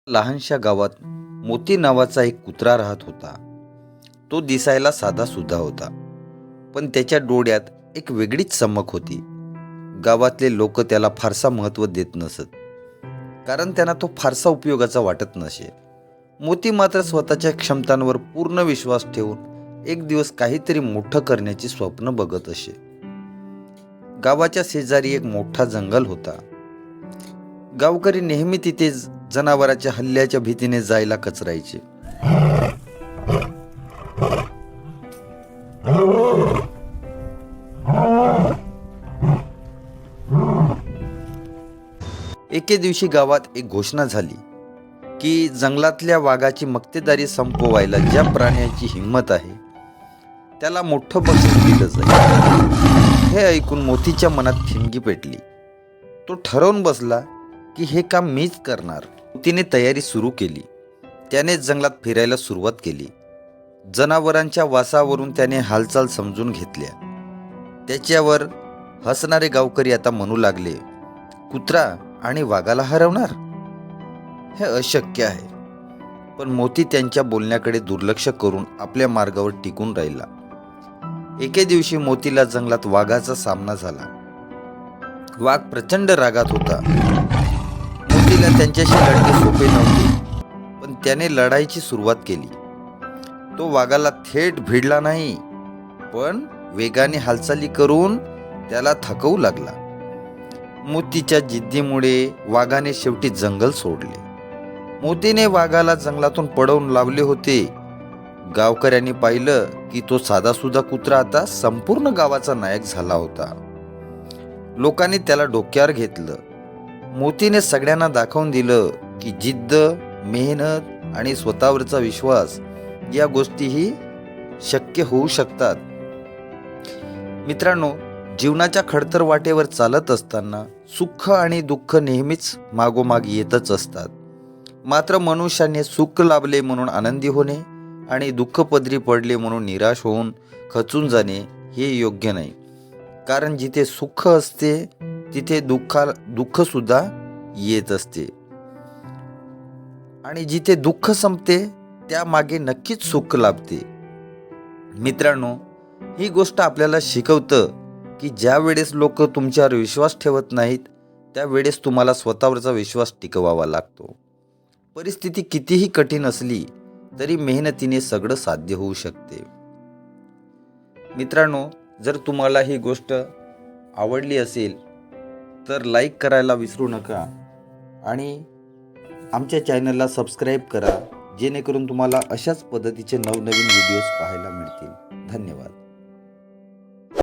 लहानशा गावात मोती नावाचा एक कुत्रा राहत होता. तो दिसायला साधा सुद्धा होता, पण त्याच्या डोळ्यात एक वेगळीच चमक होती. गावातले लोक त्याला फारसा महत्त्व देत नसत, कारण त्यांना तो फारसा उपयोगाचा वाटत नसे. मोती मात्र स्वतःच्या क्षमतांवर पूर्ण विश्वास ठेवून एक दिवस काहीतरी मोठं करण्याची स्वप्न बघत असे. गावाच्या शेजारी एक मोठा जंगल होता. गावकरी नेहमी तिथे जनावरांच्या हल्ल्याच्या भीतीने जायला कचरायचे. एके दिवशी गावात एक घोषणा झाली की जंगलातल्या वाघाची मक्तेदारी संपवायला ज्या प्राण्याची हिंमत आहे त्याला मोठं बक्षीस दिलं जाईल. हे ऐकून मोतीच्या मनात ठिणगी पेटली. तो ठरवून बसला की हे काम मीच करणार. मोतीने तयारी सुरू केली. त्याने जंगलात फिरायला सुरुवात केली. जनावरांच्या वासावरून त्याने हालचाल समजून घेतल्या. त्याच्यावर हसणारे गावकरी आता म्हणू लागले, कुत्रा आणि वाघाला हरवणार, हे अशक्य आहे. पण मोती त्यांच्या बोलण्याकडे दुर्लक्ष करून आपल्या मार्गावर टिकून राहिला. एके दिवशी मोतीला जंगलात वाघाचा सामना झाला. वाघ प्रचंड रागात होता. मोतीला त्यांच्याशी लढणे सोपे नव्हते, पण त्याने लढाईची सुरुवात केली. तो वाघाला थेट भिडला नाही, पण वेगाने हालचाली करून त्याला थकवू लागला. मोतीच्या जिद्दीमुळे वाघाने शेवटी जंगल सोडले. मोतीने वाघाला जंगलातून पळवून लावले होते. गावकऱ्यांनी पाहिलं की तो साधासुधा कुत्रा आता संपूर्ण गावाचा नायक झाला होता. लोकांनी त्याला डोक्यावर घेतलं. मोतीने सगळ्यांना दाखवून दिलं की जिद्द, मेहनत आणि स्वतःवरचा विश्वास या गोष्टीही शक्य होऊ शकतात. मित्रांनो, जीवनाच्या खडतर वाटेवर चालत असताना सुख आणि दुःख नेहमीच मागोमाग येतच असतात. मात्र मनुष्याने सुख लाभले म्हणून आनंदी होणे आणि दुःख पदरी पडले म्हणून निराश होऊन खचून जाणे हे योग्य नाही. कारण जिथे सुख असते तिथे दुःख सुद्धा येत असते, आणि जिथे दुःख संपते त्यामागे नक्कीच सुख लाभते. मित्रांनो, ही गोष्ट आपल्याला शिकवतं की ज्या वेळेस लोक तुमच्यावर विश्वास ठेवत नाहीत त्यावेळेस तुम्हाला स्वतःवरचा विश्वास टिकवावा लागतो. परिस्थिती कितीही कठीण असली तरी मेहनतीने सगळं साध्य होऊ शकते. मित्रांनो, जर तुम्हाला ही गोष्ट आवडली असेल तर लाईक करायला विसरू नका आणि आमच्या चॅनलला सबस्क्राईब करा, जेणेकरून तुम्हाला अशाच पद्धतीचे नवनवीन व्हिडिओज पाहायला मिळतील. धन्यवाद.